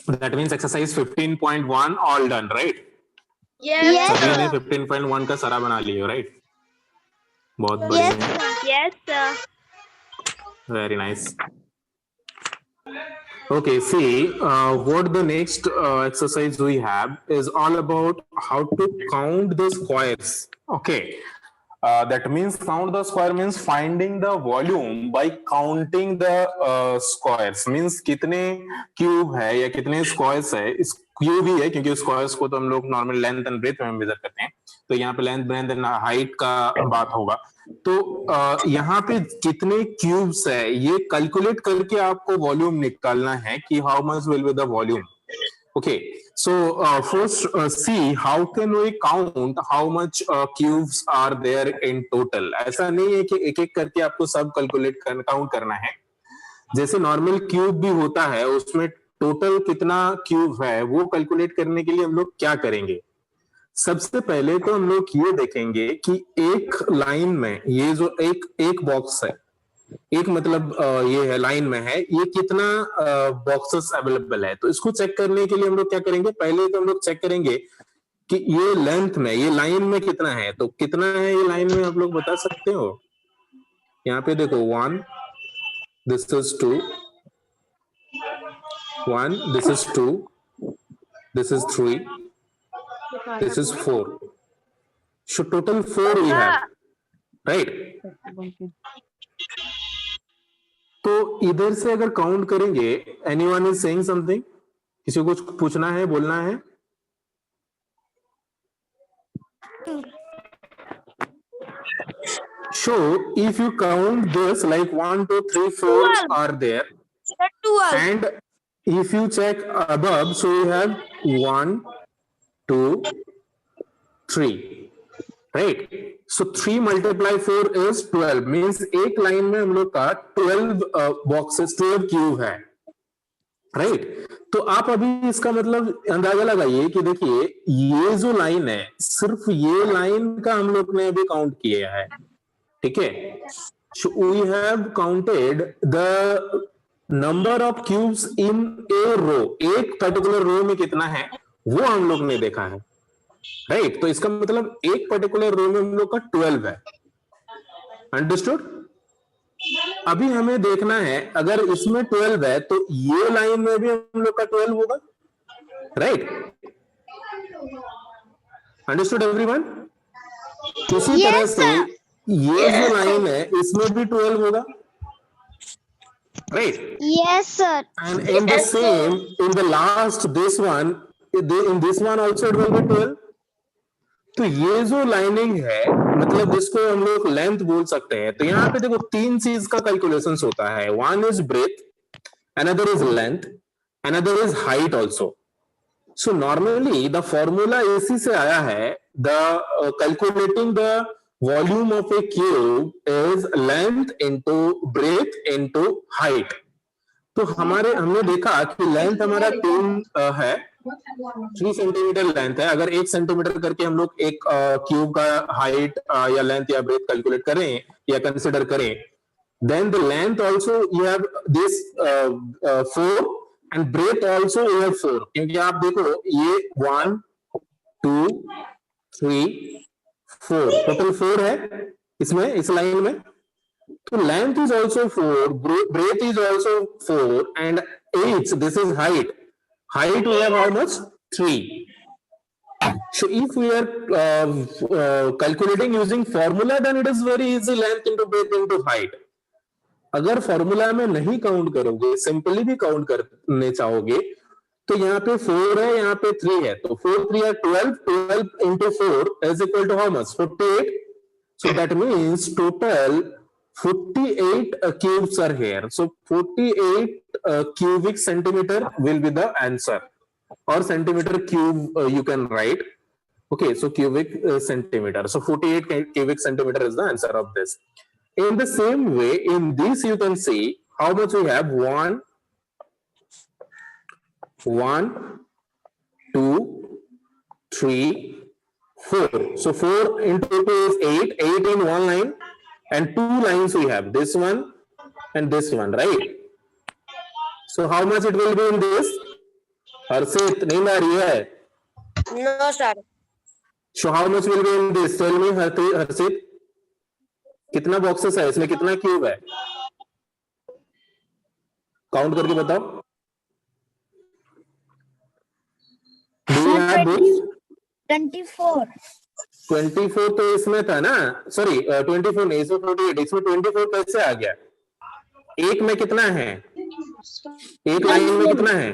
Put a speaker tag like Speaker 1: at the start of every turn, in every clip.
Speaker 1: That means exercise 15.1 all done, right?
Speaker 2: Yes,
Speaker 1: सभी ने
Speaker 2: sir.
Speaker 1: 15.1 का सरा बना लिया, right? बहुत
Speaker 2: Yes,
Speaker 1: बढ़िया,
Speaker 2: sir.
Speaker 3: Yes, sir.
Speaker 1: very nice. Okay, see, what the next exercise we have is all about how to count the squares. Okay, that means count the square means finding the volume by counting the squares. Means कितने cube है या कितने squares है. इस cube ही है क्योंकि squares को तो हम लोग नॉर्मल लेंथ एंड ब्रेथ में मेजर करते हैं. तो यहाँ पे लेंथ ब्रेथ एंड हाइट का बात होगा. तो यहाँ पे कितने क्यूब्स है ये कैलकुलेट करके आपको वॉल्यूम निकालना है कि how much will be the volume. Okay, so first see how can we count how much cubes are there in total. ऐसा नहीं है कि एक एक करके आपको सब कैलकुलेट काउंट करना है. जैसे नॉर्मल क्यूब भी होता है उसमें टोटल कितना क्यूब है वो कैलकुलेट करने के लिए हम लोग क्या करेंगे. सबसे पहले तो हम लोग ये देखेंगे कि एक लाइन में ये जो एक एक बॉक्स है, एक मतलब ये है लाइन में है, ये कितना बॉक्सेस अवेलेबल है. तो इसको चेक करने के लिए हम लोग क्या करेंगे, पहले तो हम लोग चेक करेंगे कि ये लेंथ में ये लाइन में कितना है. तो कितना है ये लाइन में आप लोग बता सकते हो. यहाँ पे देखो 1, this is 2, 1, this is 2, this is 3, this is 4. So total 4 we have, right? तो इधर से अगर काउंट करेंगे, एनीवन इज सेइंग समथिंग, किसी को कुछ पूछना है, बोलना है. So if you count this like 1, 2, 3, 4 are there,
Speaker 2: 12.
Speaker 1: and if you check above, so you have 1, 2, 3, right? So 3 multiply 4 is 12, means एक लाइन में हम लोग का 12 बॉक्सेस 12 क्यूब है, राइट. तो आप अभी इसका मतलब अंदाजा लगाइए कि देखिए ये जो लाइन है सिर्फ ये लाइन का हम लोग ने अभी काउंट किया है, ठीक है. So we have counted the number of cubes in a row. एक पर्टिकुलर रो में कितना है वो हम लोग ने देखा है, राइट. तो इसका मतलब एक पर्टिकुलर रो में हम लोग का 12 है. अंडरस्टूड. अभी हमें देखना है अगर इसमें 12 है तो ये लाइन में भी हम लोग का 12 होगा, राइट. Understood everyone. इसी तरह से ये जो लाइन है इसमें भी 12 होगा, right.
Speaker 2: Yes, sir.
Speaker 1: And in the same, in the last this one, in this one also it will be 12. तो ये जो लाइनिंग है मतलब जिसको हम लोग लेंथ बोल सकते हैं. तो यहाँ पे देखो 3 चीज का कैलकुलेशन होता है. One is breadth, another is length, another is height also. So normally the formula इसी से आया है. The calculating the volume of a cube is length into breadth into height. तो हमने देखा कि लेंथ हमारा 3 है, 3 सेंटीमीटर लेंथ है. अगर 1 सेंटीमीटर करके हम लोग एक क्यूब का हाइट या लेंथ या ब्रेथ कैलकुलेट करें या कंसिडर करें, then the length also you have this 4 and breadth also you have 4. क्योंकि आप देखो ये 1, 2, 3, 4 टोटल 4 है इसमें, इस लाइन में. तो length is also 4, breadth is also 4 and as this is height. Height we have how much? 3. So if we are calculating using formula, then it is very easy, length into breadth into height. अगर formula में नहीं count करोगे, simply भी count करने चाहोगे, तो यहाँ पे 4 है, यहाँ पे 3 है. तो 4, 3 है 12. 12 into 4 is equal to how much? 48. So that means total 48 cubes are here. So 48 cubic centimeter will be the answer, or centimeter cube you can write. Okay, so cubic centimeter. So 48 cubic centimeter is the answer of this. In the same way, in this you can see how much we have. 1, 2, 3, 4. So 4 into 2 is 8. 8 in one line. And 2 lines we have, this one and this one, right? So how much it will be in this? हर्षित नींद आ रही है?
Speaker 2: No, sir.
Speaker 1: So how much will be in this? Tell me, हर्षित, कितना boxes है इसमें, कितना cube है? Count करके बताओ. Do you have books?
Speaker 2: 24.
Speaker 1: 24 तो इसमें था ना, सॉरी 24 नहीं, इसमें 48. इसमें 24 कैसे आ गया? एक में कितना है? एक लाइन में कितना है?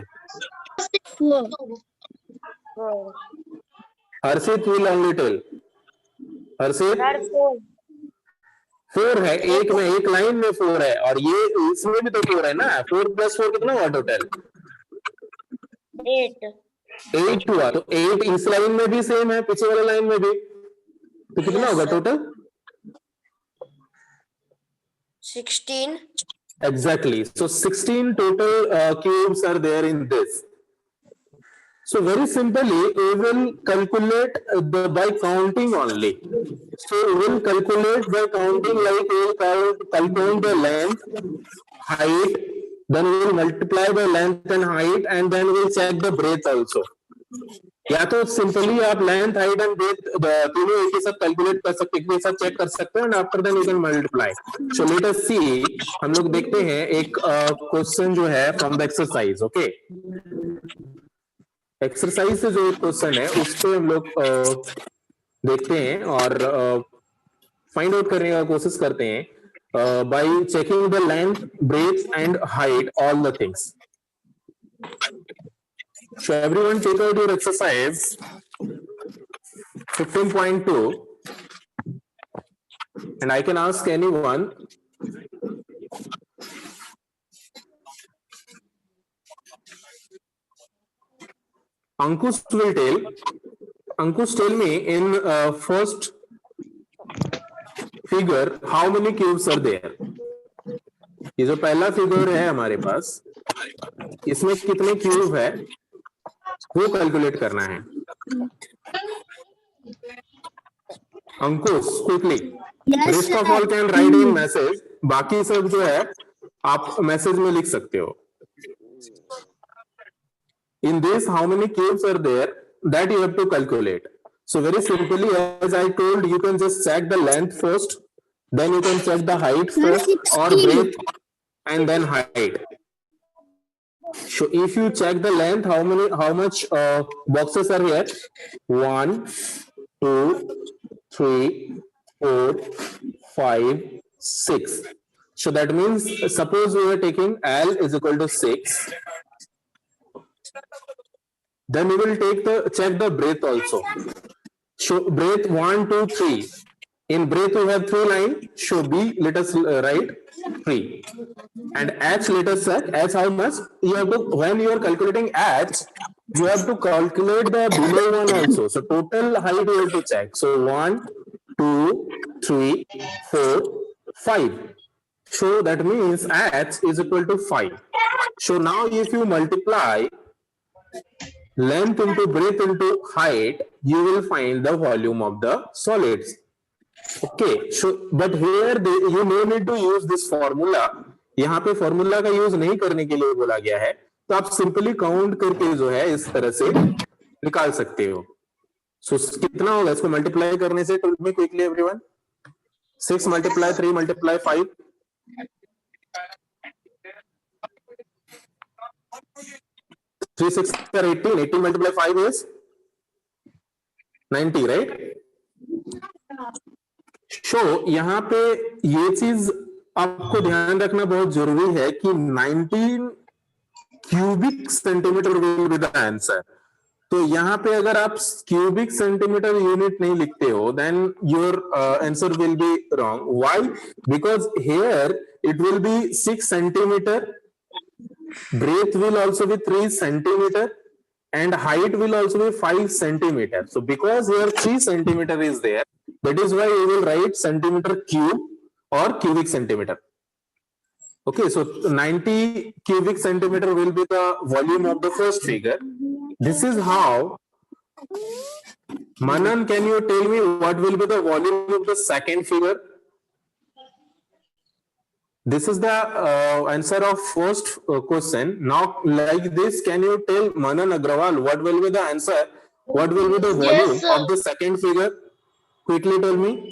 Speaker 1: हर्षित will only tell. हर्षित 4 है, एक में, एक लाइन में 4 है, और ये इसमें भी तो 4 है ना. 4 + 4 कितना हुआ टोटल? 8 हुआ. तो 8 इस लाइन में भी सेम है, पीछे वाले लाइन में भी, तो कितना होगा total?
Speaker 2: 16.
Speaker 1: Exactly. So 16 total cubes are there in this. So very simply, we will calculate by counting only. So we will calculate by counting, like we will calculate the length, height, then we will multiply by length and height, and then we will check the breadth also. या तो simply आप length, height and breadth तीनों एक ही साथ calculate कर सकते हैं, एक साथ चेक कर सकते हैं, and after that you can multiply. So let us see, हम लोग देखते हैं एक क्वेश्चन जो है from the exercise. Okay, exercise से जो एक क्वेश्चन है उस पे हम लोग देखते हैं और फाइंड आउट करने का कोशिश करते हैं by checking the length, breadth and height, all the things. So everyone take out your exercise 15.2 and I can ask anyone. Ankush will tell. Ankush, tell me in first figure how many cubes are there? ये जो पहला figure है हमारे पास, इसमें कितने cube है वो calculate करना है. Ankush quickly, rest of all can write in message. बाकी सब जो है आप मैसेज में लिख सकते हो. In this how many cubes are there, that you have to calculate. So very simply, as I told, you can just check the length first, then you can check the height first or breadth and then height. So if you check the length, how much boxes are here? 1, 2, 3, 4, 5, 6. So that means, suppose we are taking L is equal to 6. Then we will check the breadth also. So breadth 1, 2, 3. In breadth we have 3 lines. So B, let us write 3. And H, let us check. H how much? You have to, when you are calculating H, you have to calculate the below one also. So total height you have to check. So 1, 2, 3, 4, 5. So that means H is equal to 5. So now if you multiply length into breadth into height, you will find the volume of the solids. Okay, so but here you no need to use this formula. यहाँ पे formula का use नहीं करने के लिए बोला गया है, तो आप सिंपली काउंट करके जो है इस तरह से निकाल सकते हो. सो कितना होगा इसको मल्टीप्लाई करने से? Told me quickly everyone. 6 multiply 3 multiply 5. 3 6 are 18. 18 multiply 5 is 90, right? So यहाँ पे ये चीज आपको ध्यान रखना बहुत जरूरी है कि 19 cubic centimetre will be the answer. तो यहाँ पे अगर आप क्यूबिक सेंटीमीटर यूनिट नहीं लिखते हो, then your answer will be wrong. Why? Because here it will be 6 centimetre, breadth will also be 3 centimeter, and height will also be 5 centimeter. So because here 3 centimeter is there, that is why we will write centimeter cube or cubic centimeter. Okay, so 90 cubic centimeter will be the volume of the first figure. This is how. Manan, can you tell me what will be the volume of the second figure? This is the answer of first question. Now, like this, can you tell Manan Agrawal what will be the answer? What will be the volume
Speaker 3: Yes, sir.
Speaker 1: of the second figure? Quickly tell me.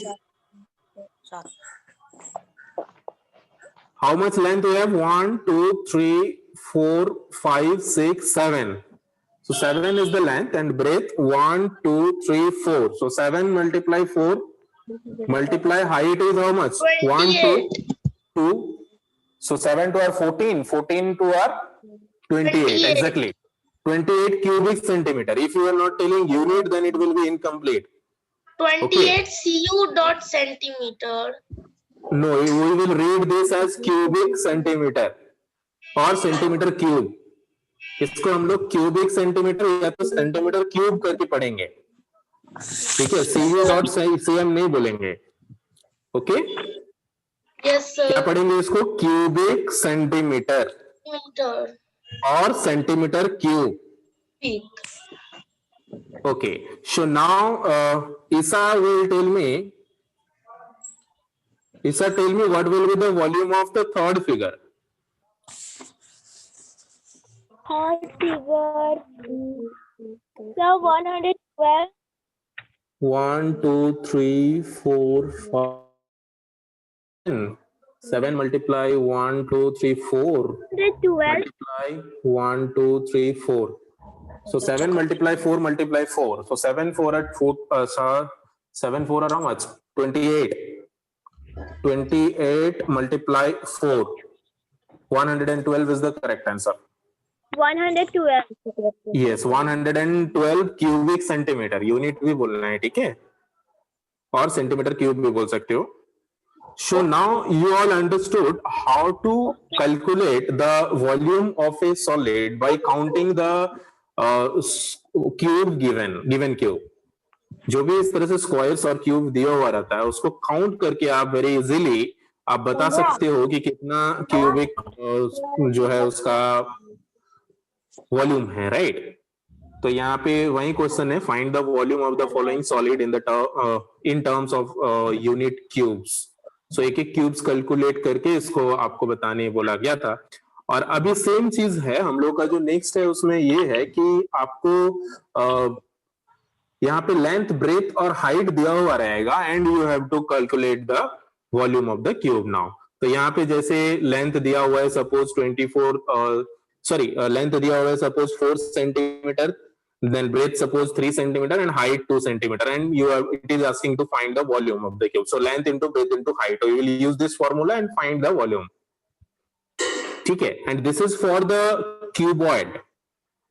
Speaker 1: How much length we have? 1, 2, 3, 4, 5, 6, 7. So 7 is the length and breadth 1, 2, 3, 4. So 7 multiply 4 multiply height is how much? 1, 2, 2. So 7 to our 14, 14 to our 28.
Speaker 3: 28.
Speaker 1: Exactly. 28 cubic centimeter. If you are not telling unit, then it will be incomplete.
Speaker 3: 28 cu dot centimeter.
Speaker 1: No, we will read this as cubic centimeter और centimetre cube. इसको हम लोग cubic centimetre या तो centimetre cube करके पढ़ेंगे. ठीक है, CU डॉट CM नहीं बोलेंगे. ओके,
Speaker 3: Yes,
Speaker 1: क्या
Speaker 3: sir.
Speaker 1: पढ़ेंगे इसको? Cubic centimetre
Speaker 3: Meter.
Speaker 1: और centimetre cube.
Speaker 3: Peak.
Speaker 1: Okay, so now Isa will tell me. Isa, tell me what will be the volume of the third figure?
Speaker 4: Third figure, so 112.
Speaker 1: 1, 2, 3, 4, 5. 7 multiply 1, 2, 3, 4.
Speaker 4: 112.
Speaker 1: Multiply 1, 2, 3, 4. So 7 multiply 4 multiply 4. So 7 4 at 4. 7 4 are how much? 28. 28 multiply 4. 112 is the correct answer.
Speaker 4: 112.
Speaker 1: Yes, 112 cubic centimeter. Unit भी बोलना है, ठीक है, और centimetre cube भी बोल सकते हो. So now you all understood how to calculate the volume of a solid by counting the cube given cube. जो भी इस तरह से स्क्वायर्स और क्यूब दिया हुआ रहता है उसको काउंट करके आप वेरी इजीली आप बता सकते हो कि कितना क्यूबिक जो है उसका वॉल्यूम है, राइट? तो यहाँ पे वही क्वेश्चन है, find the volume of the following solid in terms of unit cubes. So एक एक क्यूब्स कैलकुलेट करके इसको आपको बताने बोला गया था. और अभी सेम चीज है हम लोग का जो नेक्स्ट है उसमें ये है कि आपको यहाँ पे लेंथ ब्रेथ और हाइट दिया हुआ रहेगा and you have to calculate the volume of the cube. Now तो यहाँ पे जैसे लेंथ दिया हुआ है सपोज 24 लेंथ दिया हुआ है suppose 4 centimetre, then breadth suppose 3 centimeter and height 2 centimeter, and it is asking to find the volume of the cube. So length into breadth into height, so you will use this formula and find the volume. ठीक है, and this is for the cuboid.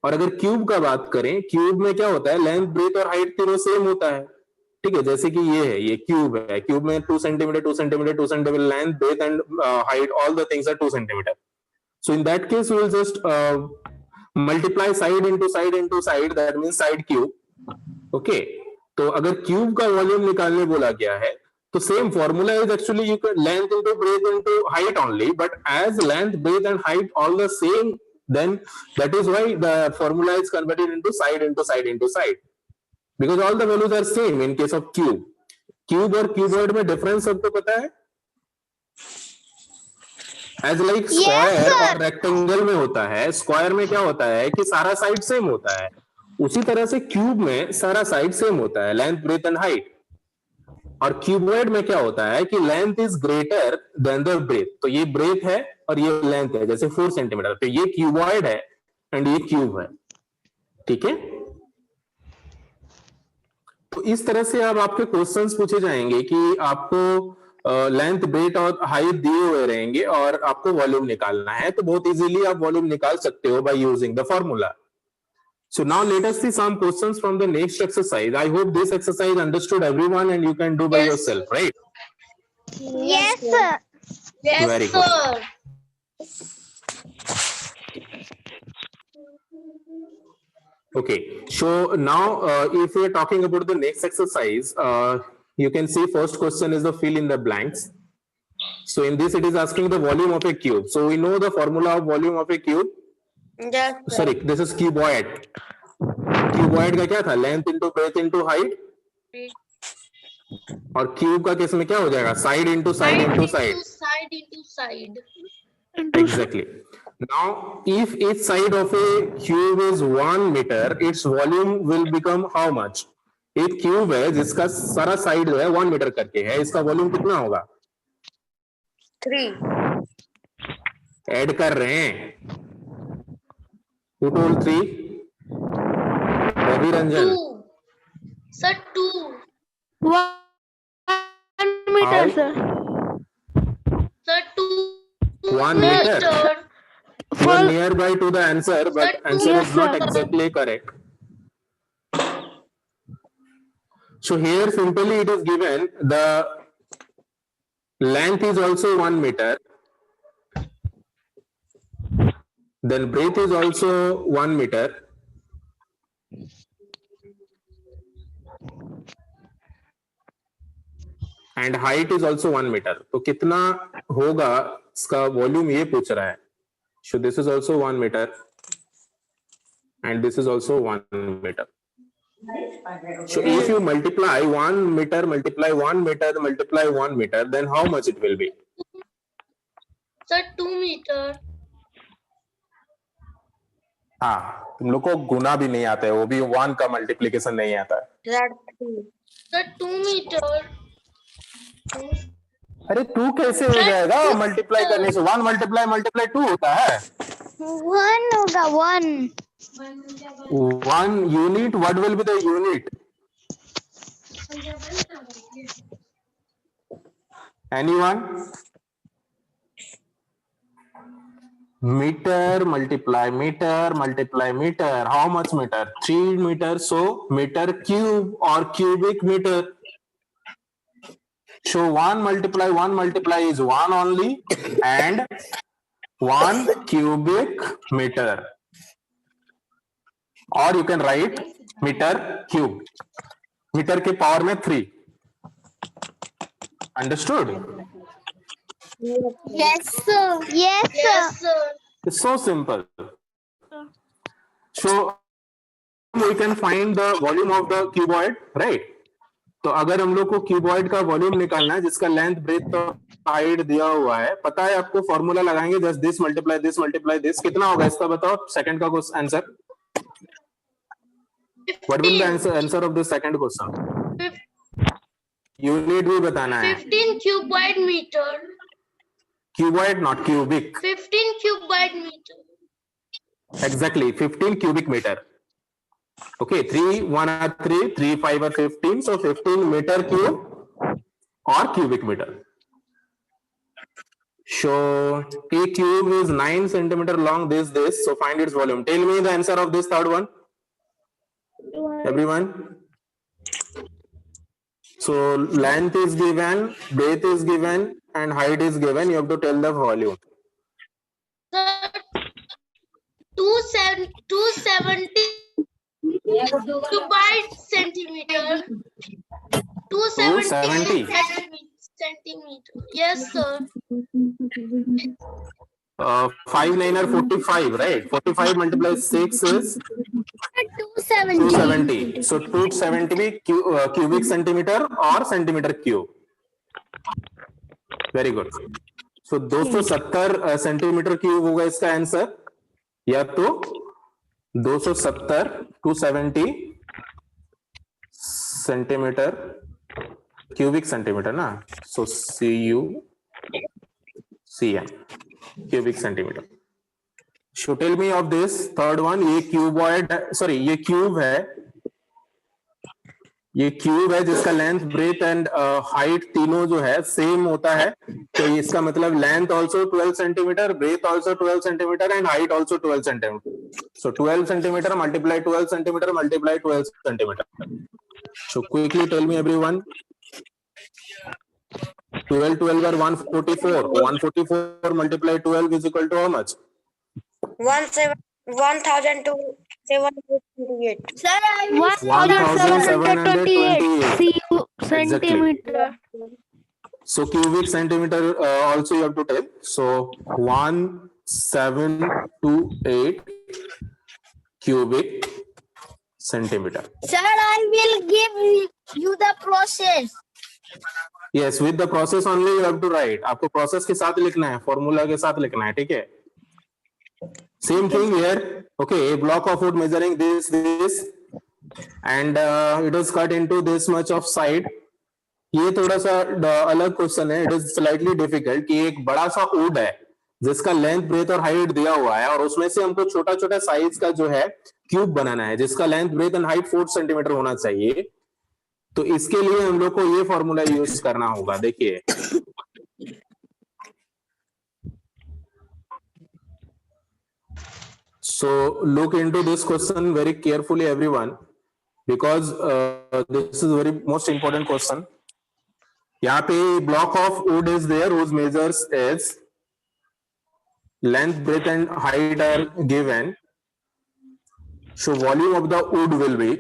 Speaker 1: और अगर cube का बात करें, cube में क्या होता है, लेंथ ब्रेथ और हाइट तीनों सेम होता है. ठीक है, जैसे कि ये है, ये क्यूब है, क्यूब में 2 centimetre 2 centimetre 2 centimetre length breadth and height, all the things are 2 centimetre. So in that case we will just multiply side into side into side, that means side cube. Okay, तो अगर cube का volume निकालने बोला गया है तो same formula is actually you can length into breadth into height only, but as length breadth and height all the same, then that is why the formula is converted into side into side into side, because all the values are same in case of cube. Cube और cuboid में difference सबको पता है? As like square और rectangle में होता है, square में क्या होता है कि सारा साइड सेम होता है, उसी तरह से क्यूब में सारा साइड सेम होता है, लेंथ ब्रेथ एंड हाइट. और क्यूबॉइड में क्या होता है कि length is greater than the breadth. तो ये ब्रेथ है और ये लेंथ है, जैसे 4 सेंटीमीटर, तो ये क्यूबॉइड है एंड ये क्यूब है. ठीक है, तो इस तरह से अब आपके क्वेश्चंस पूछे जाएंगे कि आपको लेंथ ब्रेथ और हाइट दिए हुए रहेंगे और आपको वॉल्यूम निकालना है, तो बहुत इजीली आप वॉल्यूम निकाल सकते हो by using the formula. So now let us see some questions from the next exercise. I hope this exercise understood everyone and you can do by yourself, right?
Speaker 4: Yes, sir.
Speaker 3: Yes,
Speaker 1: Very good.
Speaker 3: sir.
Speaker 1: Okay, so now if we are talking about the next exercise, you can see first question is the fill in the blanks. So in this it is asking the volume of a cube. So we know the formula of volume of a cube.
Speaker 2: Yes, sir.
Speaker 1: Sorry, this is cuboid. Cuboid का क्या था? Length into breadth into height. और cube का case में क्या हो जाएगा? Side into side into side.
Speaker 3: Side into side.
Speaker 1: Exactly. Now, if each side of a cube is 1 meter, its volume will become how much? एक cube है जिसका सारा साइड जो है 1 मीटर करके है, इसका वॉल्यूम कितना होगा?
Speaker 2: 3.
Speaker 1: ऐड कर रहे हैं. Who told 3? Ravi Ranjan.
Speaker 3: 2. Sir, 2.
Speaker 4: 1 meter,
Speaker 1: How?
Speaker 4: sir.
Speaker 3: Sir, 2.
Speaker 1: 1 meter. You are nearby to the answer, but
Speaker 3: Sir,
Speaker 1: answer
Speaker 4: yes,
Speaker 1: is not
Speaker 4: sir.
Speaker 1: exactly correct. So here simply it is given the length is also 1 meter. Then breadth is also 1 meter. And height is also 1 meter. तो कितना होगा इसका volume ये पूछ रहा है. So this is also 1 meter. And this is also 1 meter. So if you multiply 1 meter, multiply 1 meter, multiply 1 meter, then how much it will be?
Speaker 3: Sir, 2 meter.
Speaker 1: हाँ, तुम लोग को गुना भी नहीं आता है, वो भी 1 का मल्टीप्लिकेशन नहीं आता है.
Speaker 2: That 2.
Speaker 3: Sir, 2 meter.
Speaker 1: अरे 2 कैसे हो जाएगा मल्टीप्लाई करने से? 1 मल्टीप्लाई मल्टीप्लाई 2 होता है.
Speaker 4: 1 होगा 1.
Speaker 1: 1 unit, what will be the unit? Anyone? Meter multiply meter multiply meter. How much meter? 3 meter. So meter cube or cubic meter. So 1 multiply 1 multiply is 1 only, and 1 cubic meter. Or you can write meter cube. Meter के power में 3. Understood?
Speaker 4: Yes, sir. Yes, sir.
Speaker 3: Yes, sir.
Speaker 1: It's so simple. So we can find the volume of the cuboid, right? तो अगर हम लोग को cuboid का volume निकालना है जिसका लेंथ ब्रेथ और हाइट दिया हुआ है, पता है आपको, फॉर्मूला लगाएंगे जस्ट दिस मल्टीप्लाई दिस. कितना होगा इसका बताओ? सेकंड का answer. What will the answer of this second question? Unit भी बताना है.
Speaker 3: 15 cuboid meter.
Speaker 1: Cuboid not cubic.
Speaker 3: 15 cuboid meter.
Speaker 1: Exactly, 15 cubic meter. Okay, 3 1 are 3, 3 5 are 15. So 15 meter cube or cubic meter. So a cube is 9 centimeter long. This. So find its volume. Tell me the answer of this third one. Everyone. So length is given, breadth is given, and height is given. You have to tell the volume.
Speaker 3: Sir, 270 cuboid centimeter. 270 centimeter. Yes, sir.
Speaker 1: 5 9 are 45, right? 45 multiplied 6 is
Speaker 4: 270.
Speaker 1: 270. So 270 cubic centimeter or centimeter cube. Very good. So 270 centimetre cube होगा इसका answer, या तो 270 270 centimetre cubic centimetre ना. सो CUCM cubic centimetre. So tell me of this third one. ये cuboid, sorry ये cube है, ये cube है जिसका लेंथ ब्रेथ एंड हाइट तीनों जो है सेम होता है. तो इसका मतलब length also 12 centimetre, breadth also 12 centimetre and height also 12 centimetre. So 12 centimetre multiply 12 centimetre multiply 12 centimetre. So quickly tell me everyone. 12 are 144. 144 multiply 12 is equal to how much?
Speaker 2: 1728.
Speaker 4: Sir, I will
Speaker 1: 1728
Speaker 4: centimeter.
Speaker 1: So cubic centimeter also you have to tell. So 1728 cubic centimeter.
Speaker 4: Sir, I will give you the process.
Speaker 1: Yes, with the process only you have to write, आपको process के साथ लिखना है, formula के साथ लिखना है, ठीक है। Same thing here, okay, a block of wood measuring this and it is cut into this much of side. ये थोड़ा सा अलग क्वेश्चन है, इट इज स्लाइटली डिफिकल्ट कि एक बड़ा सा वुड है जिसका लेंथ ब्रेथ और हाइट दिया हुआ है और उसमें से हमको छोटा छोटा साइज का जो है क्यूब बनाना है जिसका length breadth and height 4 centimetre होना चाहिए। तो इसके लिए हम लोग को ये फॉर्मूला यूज करना होगा। देखिए so look into this question very carefully everyone because this is very most important question। यहाँ पे block of wood is there whose measures is length, breadth and height are given, so volume of the wood will be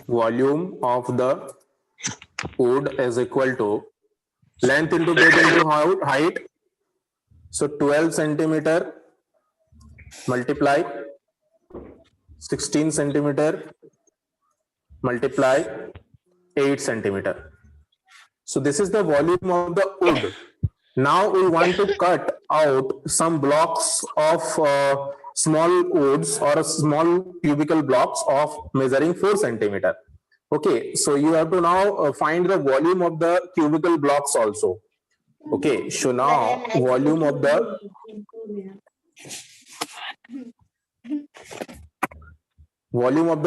Speaker 1: volume of the wood is equal to length into breadth into height, so 12 centimeter multiply 16 centimeter multiply 8 centimeter, so this is the volume of the wood। Now we want to cut out some blocks of small woods or small cubical blocks of measuring 4 centimeter। Okay, so you have to now find the volume of the cubical blocks also। Okay, so now volume of the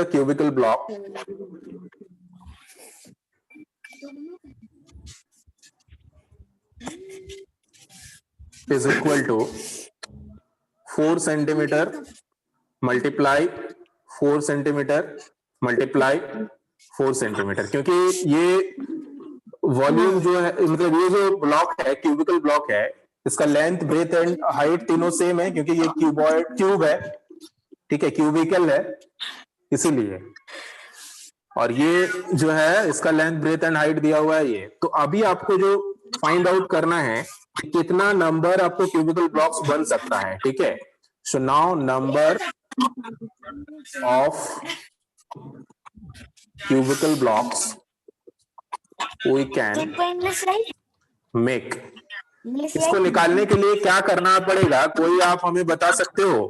Speaker 1: cubical block is equal to 4 centimeter multiply 4 centimeter multiply 4 centimeter, क्योंकि ये volume जो है मतलब ये जो block है cubical block है इसका लेंथ ब्रेथ एंड हाइट तीनों सेम है क्योंकि ये क्यूब है, ठीक है, क्यूबिकल है इसीलिए, और ये जो है इसका लेंथ ब्रेथ एंड हाइट दिया हुआ है ये। तो अभी आपको जो फाइंड आउट करना है कितना नंबर आपको क्यूबिकल ब्लॉक्स बन सकता है, ठीक है। So now number of cubicle blocks we can make। इसको निकालने के लिए क्या करना पड़ेगा, कोई आप हमें बता सकते हो?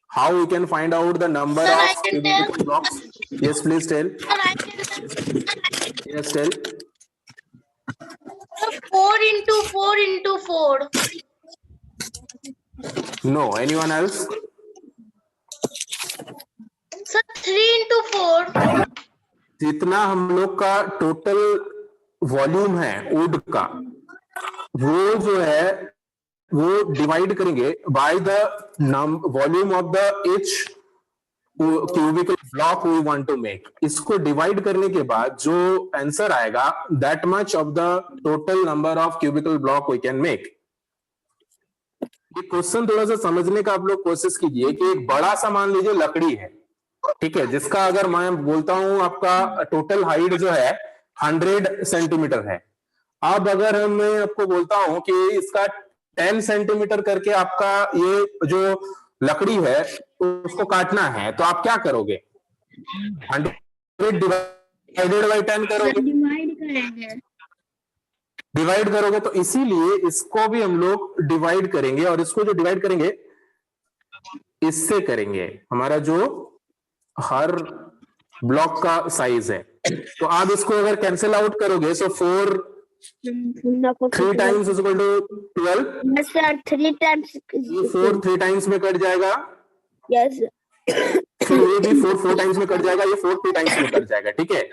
Speaker 1: How we can find out the number
Speaker 3: Sir,
Speaker 1: of
Speaker 3: I can
Speaker 1: cubical
Speaker 3: tell.
Speaker 1: blocks? Yes, please tell. Yes, tell.
Speaker 3: 4 into 4 into 4.
Speaker 1: No, anyone else?
Speaker 3: Sir, 3 into 4.
Speaker 1: जितना हम लोग का टोटल वॉल्यूम है वुड का वो जो है वो डिवाइड करेंगे by the volume of the each cubical block we want to make. इसको डिवाइड करने के बाद जो आंसर आएगा that much of the total number of cubical block we can make. ये क्वेश्चन थोड़ा सा समझने का आप लोग कोशिश कीजिए कि एक बड़ा सा मान लीजिए लकड़ी है, ठीक है, जिसका अगर मैं बोलता हूं आपका टोटल हाइट जो है 100 सेंटीमीटर है। अब अगर मैं आपको बोलता हूं कि इसका 10 सेंटीमीटर करके आपका ये जो लकड़ी है उसको काटना है तो आप क्या करोगे? 100 डिवाइडेड बाई 10 करोगे, डिवाइड करोगे। तो इसीलिए इसको भी हम लोग डिवाइड करेंगे और इसको जो डिवाइड करेंगे इससे करेंगे हमारा जो हर ब्लॉक का साइज है। तो आप इसको अगर कैंसिल आउट करोगे so 4 3 times is equal to 12।
Speaker 4: Yes, sir. 3 times.
Speaker 1: 4 3 times में कट जाएगा,
Speaker 4: Yes.
Speaker 1: फिर ये भी 4 टाइम्स में कट जाएगा, ये 4 2 टाइम्स में कट जाएगा, ठीक है।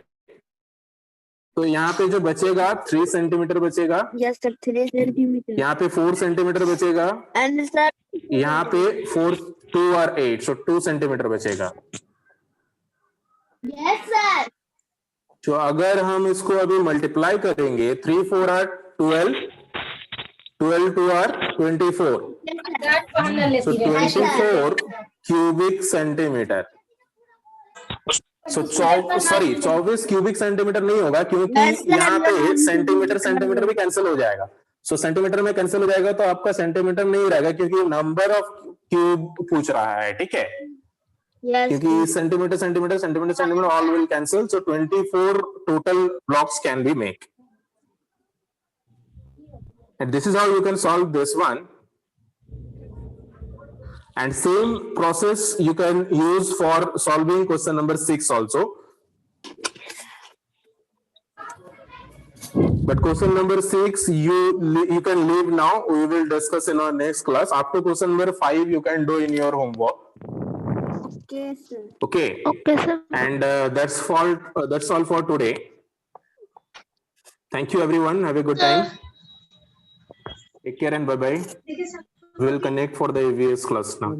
Speaker 1: तो यहाँ पे जो बचेगा 3 सेंटीमीटर बचेगा,
Speaker 4: Yes, sir. 3 centimeter.
Speaker 1: यहाँ पे 4 सेंटीमीटर बचेगा,
Speaker 4: And sir.
Speaker 1: यहाँ पे 4 2 और 8 सो 2 सेंटीमीटर बचेगा।
Speaker 4: Yes, sir.
Speaker 1: तो अगर हम इसको अभी मल्टीप्लाई करेंगे 3 4 are 12 12 2 are 24 so 24 cubic centimetre. So 24 cubic centimetre नहीं होगा क्योंकि यहाँ पे सेंटीमीटर भी कैंसिल हो जाएगा। सो सेंटीमीटर में कैंसिल हो जाएगा तो आपका सेंटीमीटर नहीं रहेगा क्योंकि नंबर ऑफ क्यूब पूछ रहा है, ठीक है।
Speaker 4: Yes.
Speaker 1: क्योंकि centimetre centimetre centimetre centimetre all will cancel, so 24 total blocks can be made. And this is how you can solve this one. And same process you can use for solving question number 6 also. But question number 6 you can leave now. We will discuss in our next class. After question number 5 you can do in your homework.
Speaker 4: Okay, sir.
Speaker 1: Okay.
Speaker 3: Okay, sir.
Speaker 1: And that's all for today. Thank you everyone. Have a good time. Take care and bye bye. We'll connect for the AVS class now.